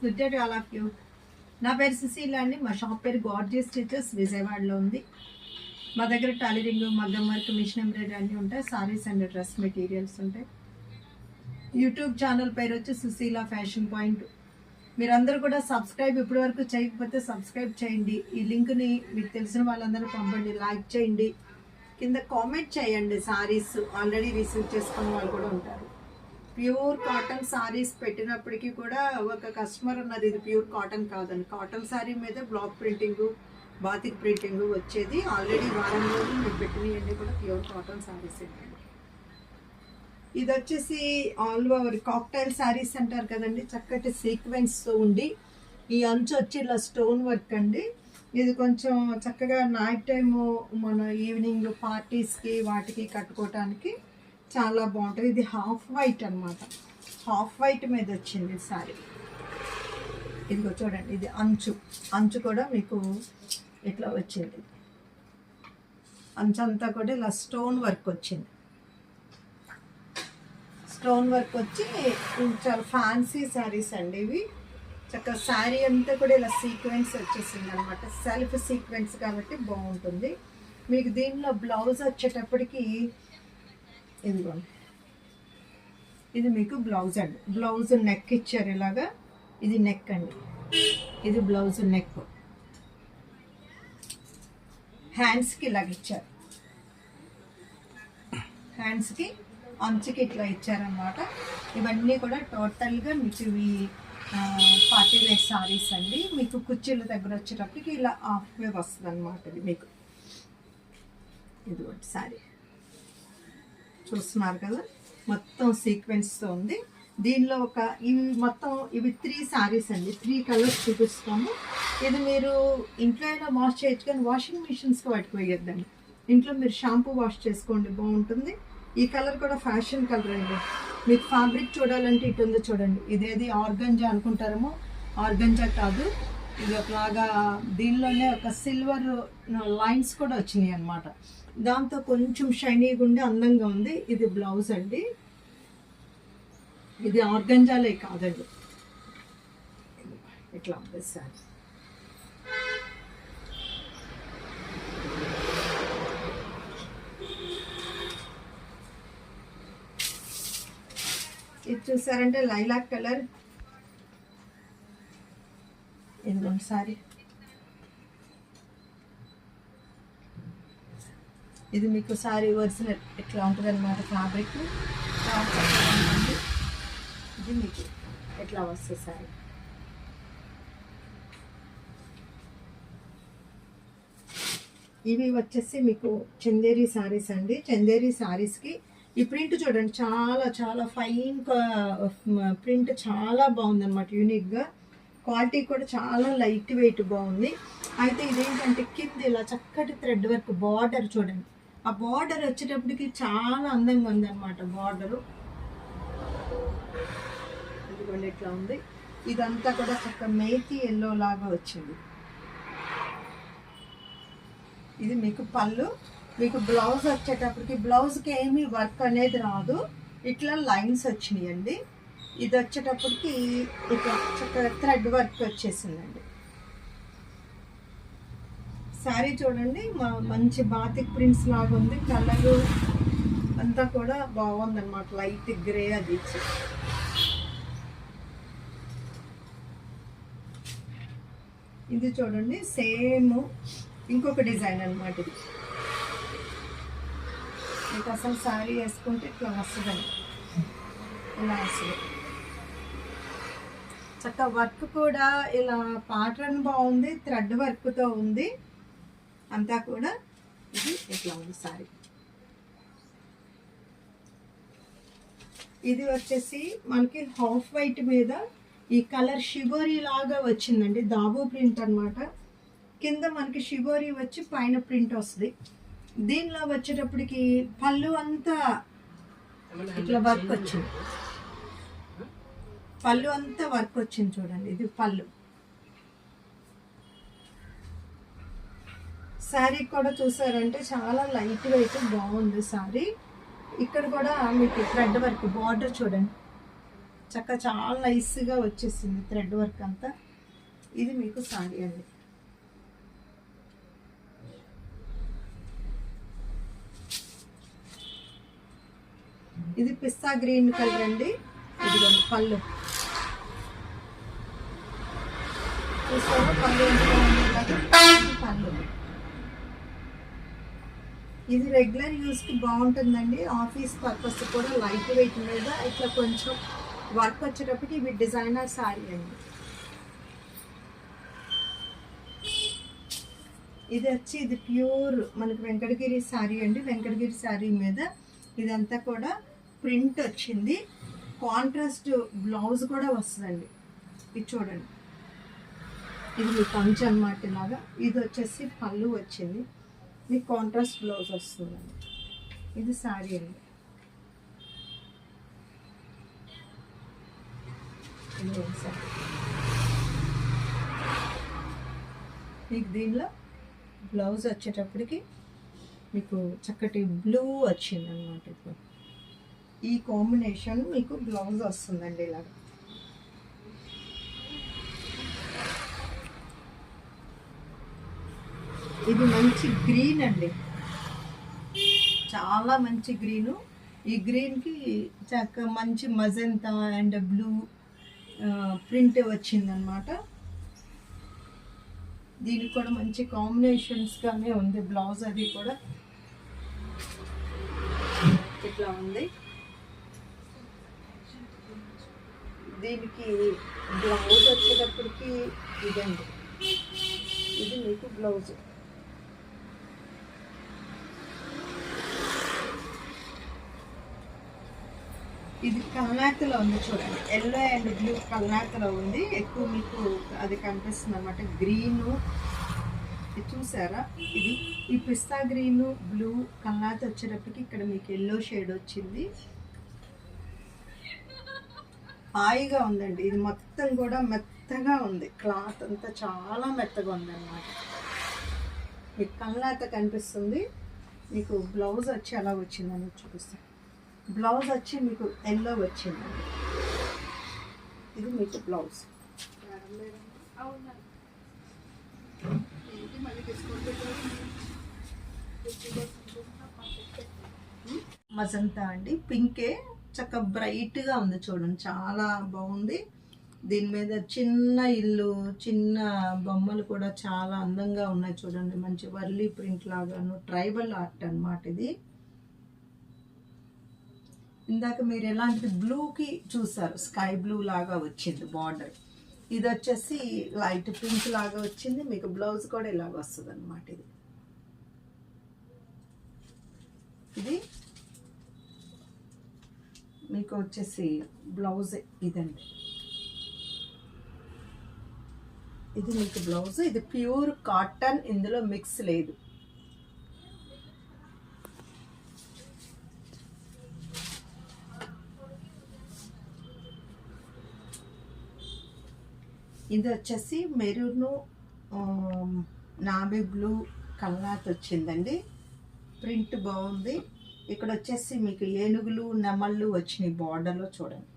Good day to all of you. నా పేరు సుశీల అండి. మా షాప్ పేరు గార్జియస్ స్టిచెస్, విజయవాడలో ఉంది. మా దగ్గర టైలరింగ్, మగ్గం వర్క్, మిషన్ ఎంబ్రాయిడరీ అన్నీ ఉంటాయి. సారీస్ అండ్ డ్రెస్ మెటీరియల్స్ ఉంటాయి. యూట్యూబ్ ఛానల్ పేరు వచ్చి సుశీల ఫ్యాషన్ పాయింట్. మీరందరూ కూడా సబ్స్క్రైబ్ ఇప్పటి వరకు చేయకపోతే సబ్స్క్రైబ్ చేయండి. ఈ లింక్ని మీకు తెలిసిన వాళ్ళందరూ పంపండి, లైక్ చేయండి, కింద కామెంట్ చేయండి. సారీస్ ఆల్రెడీ రిసీవ్ చేసుకున్న వాళ్ళు కూడా ఉంటారు. ప్యూర్ కాటన్ సారీస్ పెట్టినప్పటికీ కూడా ఒక కస్టమర్ అన్నారు ఇది ప్యూర్ కాటన్ కాదని. కాటన్ సారీ మీద బ్లాక్ ప్రింటింగ్, బాతిక్ ప్రింటింగ్ వచ్చేది. ఆల్రెడీ వారం రోజులు మేము పెట్టినవన్నీ కూడా ప్యూర్ కాటన్ సారీస్ అండి. ఇది వచ్చేసి ఆల్ ఓవర్ కాక్టైల్ సారీస్ అంటారు కదండి, చక్కటి సీక్వెన్స్తో ఉండి ఈ అంచు వచ్చి ఇలా స్టోన్ వర్క్ అండి. ఇది కొంచెం చక్కగా నైట్ టైము మన ఈవినింగ్ పార్టీస్కి వాటికి కట్టుకోవటానికి చాలా బాగుంటుంది. ఇది హాఫ్ వైట్ అనమాట, హాఫ్ వైట్ మీద వచ్చింది సారీ. ఇదిగో చూడండి, ఇది అంచు కూడా మీకు ఇట్లా వచ్చింది. అంచు అంతా కూడా ఇలా స్టోన్ వర్క్ వచ్చింది. స్టోన్ వర్క్ వచ్చి చాలా ఫ్యాన్సీ శారీస్ అండి ఇవి. చక్కగా శారీ అంతా కూడా ఇలా సీక్వెన్స్ వచ్చేసింది అనమాట, సెల్ఫ్ సీక్వెన్స్ కాబట్టి బాగుంటుంది. మీకు దీనిలో బ్లౌజ్ వచ్చేటప్పటికి ఇదిగోండి, ఇది మీకు బ్లౌజ్ అండి. బ్లౌజ్ నెక్ ఇచ్చారు ఇలాగా, ఇది నెక్ అండి, ఇది బ్లౌజ్ నెక్. హ్యాండ్స్కి ఇలాగ ఇచ్చారు, హ్యాండ్స్కి అంచుకి ఇట్లా ఇచ్చారనమాట. ఇవన్నీ కూడా టోటల్గా మీకు ఇవి పార్టీ వేర్ సారీస్ అండి. మీకు కుర్చీల దగ్గర వచ్చేటప్పటికి ఇలా హాఫ్ వే వస్తుంది అనమాట. ఇది మీకు ఇదిగోండి సారీ చూస్తున్నారు కదా, మొత్తం సీక్వెన్స్తో ఉంది. దీనిలో ఇవి 3 సారీస్ అండి, 3 కలర్స్ చూపిస్తాము. ఇది మీరు ఇంట్లో అయినా వాష్ చేయొచ్చు, కానీ వాషింగ్ మిషన్స్కి వాటికి వేయొద్దండి. ఇంట్లో మీరు షాంపూ వాష్ చేసుకోండి, బాగుంటుంది. ఈ కలర్ కూడా ఫ్యాషన్ కలర్ అండి. మీకు ఫ్యాబ్రిక్ చూడాలంటే ఇటు ఉంది చూడండి. ఇదేది ఆర్గంజా అనుకుంటారేమో, ఆర్గంజా కాదు. ఇది ఒకలాగా దీనిలోనే ఒక సిల్వర్ లైన్స్ కూడా వచ్చినాయి అన్నమాట. దాంతో కొంచెం షైనీగా ఉండి అందంగా ఉంది. ఇది బ్లౌజ్ అండి, ఇది ఆర్గంజాలే కాదండి, ఇట్లా ఉంది సార్. ఇది చూసారంటే లైలాక్ కలర్. ఇదిగోండి సారీ, ఇది మీకు సారీ ఒరిజినల్ ఇట్లా ఉంటుంది అనమాట ఫ్యాబ్రిక్. ఇది మీకు ఎట్లా వస్తుంది సారీ. ఇవి వచ్చేసి మీకు చందేరి సారీస్ అండి. చందేరి సారీస్కి ఈ ప్రింట్ చూడండి, చాలా చాలా ఫైన్ ప్రింట్, చాలా బాగుందన్నమాట, యూనిక్గా. క్వాలిటీ కూడా చాలా లైట్ వెయిట్ బాగుంది. అయితే ఇదేంటంటే కింద ఇలా చక్కటి థ్రెడ్ వర్క్ బార్డర్ చూడండి. ఆ బార్డర్ వచ్చేటప్పటికి చాలా అందంగా ఉందన్నమాట బార్డరు. ఇదిగోండి ఇట్లా ఉంది. ఇదంతా కూడా చక్కగా మేతి ఎల్లో లాగా వచ్చింది. ఇది మీకు పళ్ళు. మీకు బ్లౌజ్ వచ్చేటప్పటికి బ్లౌజ్కి ఏమీ వర్క్ అనేది రాదు, ఇట్లా లైన్స్ వచ్చినాయి అండి. ఇది వచ్చేటప్పటికి ఇట్లా చక్కగా థ్రెడ్ వర్క్ వచ్చేసిందండి. శారీ చూడండి, మంచి బాతిక్ ప్రింట్స్ లాగా ఉంది. కలరు అంతా కూడా బాగుందన్నమాట, లైట్ గ్రే అది ఇచ్చి. ఇది చూడండి, సేమ్ ఇంకొక డిజైన్ అనమాట. ఇది మీకు అసలు శారీ వేసుకుంటే ఇట్లా వస్తుందండి, ఇలా వస్తుంది. చక్కగా వర్క్ కూడా ఇలా ప్యాటర్న్ బాగుంది, థ్రెడ్ వర్క్తో ఉంది అంతా కూడా. ఇది ఇట్లా ఉంది శారీ. ఇది వచ్చేసి మనకి హాఫ్ వైట్ మీద ఈ కలర్ షిబోరీ లాగా వచ్చిందండి, దాబు ప్రింట్ అనమాట. కింద మనకి షిబోరీ వచ్చి పైన ప్రింట్ వస్తుంది. దీనిలో వచ్చేటప్పటికి పళ్ళు అంతా ఇట్లా వర్క్ వచ్చింది, పళ్ళు అంతా వర్క్ వచ్చింది చూడండి. ఇది పళ్ళు. శారీ కూడా చూసారంటే చాలా లైట్ వెయిట్ బాగుంది శారీ. ఇక్కడ కూడా మీకు థ్రెడ్ వర్క్ బార్డర్ చూడండి, చక్కగా చాలా నైస్గా వచ్చేసింది థ్రెడ్ వర్క్ అంతా. ఇది మీకు సారీ అండి. ఇది పిస్తా గ్రీన్ కలర్ అండి. ఇది పళ్ళు చూస్తారా, పళ్ళు. ఇది రెగ్యులర్ యూస్కి బాగుంటుందండి. ఆఫీస్ పర్పస్ కూడా లైట్ వెయిట్ మీద ఇట్లా కొంచెం వర్క్ వచ్చేటప్పటికి ఇవి డిజైనర్ శారీ అండి. ఇది వచ్చి ఇది ప్యూర్ మనకి వెంకటగిరి శారీ అండి. వెంకటగిరి శారీ మీద ఇదంతా కూడా ప్రింట్ వచ్చింది. కాంట్రాస్ట్ బ్లౌజ్ కూడా వస్తుందండి. ఇది చూడండి, ఇది మీ పంచ్ అన్నమాట ఇలాగా. ఇది వచ్చేసి పళ్ళు వచ్చింది, మీకు కాంట్రాస్ట్ బ్లౌజ్ వస్తుందండి. ఇది శారీ అండి. మీకు దీనిలో బ్లౌజ్ వచ్చేటప్పటికి మీకు చక్కటి బ్లూ వచ్చింది అనమాట. ఇప్పుడు ఈ కాంబినేషన్ మీకు బ్లౌజ్ వస్తుందండి ఇలాగ. ఇది మంచి గ్రీన్ అండి, చాలా మంచి గ్రీను. ఈ గ్రీన్కి చక్కగా మంచి మజంతా అండ్ బ్లూ ప్రింట్ వచ్చిందనమాట. దీనికి కూడా మంచి కాంబినేషన్స్గానే ఉంది బ్లౌజ్. అది కూడా ఇట్లా ఉంది. దీనికి బ్లౌజ్ వచ్చేటప్పటికి ఇదండి, ఇది మీకు బ్లౌజ్. ఇది కల్నాతలో ఉంది చూడండి, ఎల్లో అండ్ బ్లూ కల్నాతలో ఉంది. ఎక్కువ మీకు అది కనిపిస్తుంది అనమాట. గ్రీను ఇది చూసారా, ఇది ఈ పిస్తా గ్రీను బ్లూ కల్నాత వచ్చేటప్పటికి ఇక్కడ మీకు ఎల్లో షేడ్ వచ్చింది. హాయిగా ఉందండి. ఇది మొత్తం కూడా మెత్తగా ఉంది, క్లాత్ అంతా చాలా మెత్తగా ఉంది అన్నమాట. మీకు కల్నాత కనిపిస్తుంది. మీకు బ్లౌజ్ వచ్చి ఎలా వచ్చిందని చూపిస్తాను. బ్లౌజ్ వచ్చి మీకు ఎల్లో వచ్చిందండి. ఇది మీకు బ్లౌజ్. మజంతా అండి, పింకే, చక్కగా బ్రైట్గా ఉంది చూడండి, చాలా బాగుంది. దీని మీద చిన్న ఇల్లు, చిన్న బొమ్మలు కూడా చాలా అందంగా ఉన్నాయి చూడండి. మంచి వర్లీ ప్రింట్ లాగాను, ట్రైబల్ ఆర్ట్ అన్నమాట ఇది. ఇందాక మీరు ఎలాంటి బ్లూకి చూసారు, స్కై బ్లూ లాగా వచ్చింది బార్డర్. ఇది వచ్చేసి లైట్ పింక్ లాగా వచ్చింది. మీకు బ్లౌజ్ కూడా ఇలాగ వస్తుంది అన్నమాట. ఇది మీకు వచ్చేసి బ్లౌజ్ ఇదండి. ఇది మీకు బ్లౌజ్. ఇది ప్యూర్ కాటన్, ఇందులో మిక్స్ లేదు. ఇది వచ్చేసి మెరూన్ నావీ బ్లూ కల్నాత్ వచ్చిందండి. ప్రింట్ బాగుంది. ఇక్కడ వచ్చేసి మీకు ఏనుగులు నెమళ్ళు వచ్చినాయి బార్డర్లో చూడండి.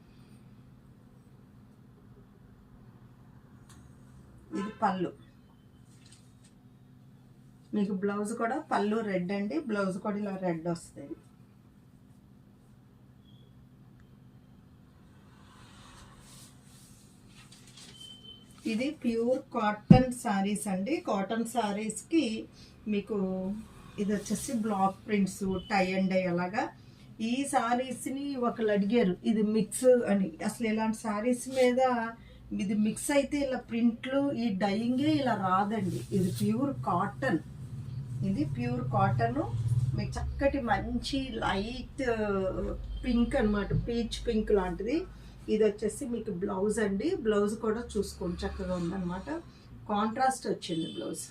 ఇది పళ్ళు. మీకు బ్లౌజ్ కూడా పళ్ళు రెడ్ అండి. బ్లౌజ్ కూడా ఇలా రెడ్ వస్తుంది. ఇది ప్యూర్ కాటన్ శారీస్ అండి. కాటన్ శారీస్కి మీకు ఇది వచ్చేసి block prints, tie and dye అలాగా. ఈ శారీస్ని ఒకళ్ళు అడిగారు ఇది మిక్స్ అని. అసలు ఇలాంటి శారీస్ మీద ఇది మిక్స్ అయితే ఇలా ప్రింట్లు, ఈ డైయింగే ఇలా రాదండి. ఇది ప్యూర్ కాటన్. ఇది ప్యూర్ కాటన్. మీకు చక్కటి మంచి లైట్ పింక్ అనమాట, పీచ్ పింక్ లాంటిది. ఇది వచ్చేసి మీకు బ్లౌజ్ అండి. బ్లౌజ్ కూడా చూసుకోండి, చక్కగా ఉందన్నమాట. కాంట్రాస్ట్ వచ్చింది బ్లౌజ్.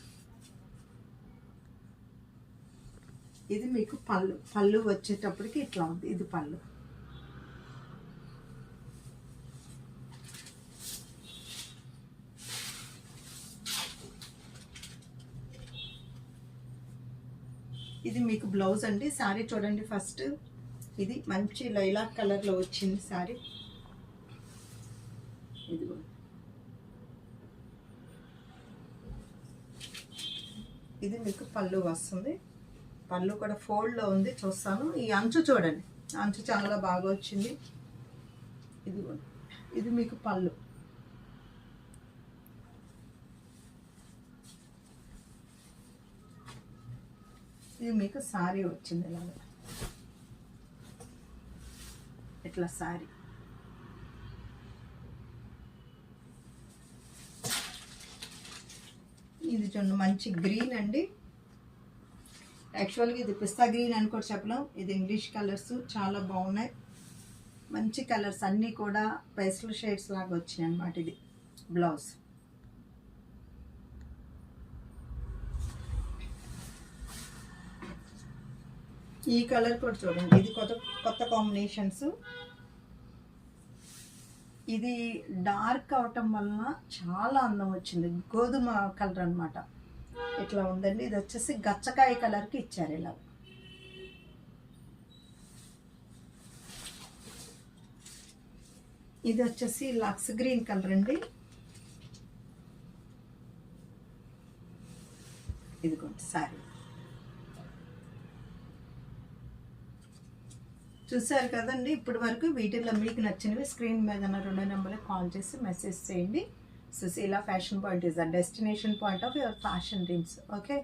ఇది మీకు పళ్ళు. పళ్ళు వచ్చేటప్పటికి ఇట్లా ఉంది. ఇది పళ్ళు. ఇది మీకు బ్లౌజ్ అండి. శారీ చూడండి ఫస్ట్. ఇది మంచి లైలాక్ కలర్లో వచ్చింది శారీ. ఇది మీకు పళ్ళు వస్తుంది. పళ్ళు కూడా ఫోల్డ్లో ఉంది, చూస్తాను. ఈ అంచు చూడండి, అంచు చాలా బాగా వచ్చింది. ఇది మీకు పళ్ళు. ఇది మీకు సారీ వచ్చింది ఇలాగ, ఇట్లా సారీ. ఇది చూడండి, మంచి గ్రీన్ అండి. యాక్చువల్గా ఇది పిస్తా గ్రీన్ అని కూడా చెప్పలేం, ఇది ఇంగ్లీష్ కలర్స్ చాలా బాగున్నాయి. మంచి కలర్స్ అన్నీ కూడా పేస్టల్ షేడ్స్ లాగా వచ్చినాయి అన్నమాట. ఇది బ్లౌజ్. ఈ కలర్ కూడా చూడండి, ఇది కొత్త కాంబినేషన్స్. ఇది డార్క్ అవటం వలన చాలా అందం వచ్చింది. గోధుమ కలర్ అన్నమాట. ఇట్లా ఉందండి. ఇది వచ్చేసి గచ్చకాయ కలర్కి ఇచ్చారు ఇలా. ఇది వచ్చేసి లక్స్ గ్రీన్ కలర్ అండి. ఇదిగోండి సారీ. చూసారు కదండి. ఇప్పటి వరకు వీటిల్లో మీకు నచ్చినవి స్క్రీన్ మీద ఉన్న 2 నెంబర్లకు కాల్ చేసి మెసేజ్ చేయండి. Sushila fashion point is the destination point of your fashion dreams. Okay.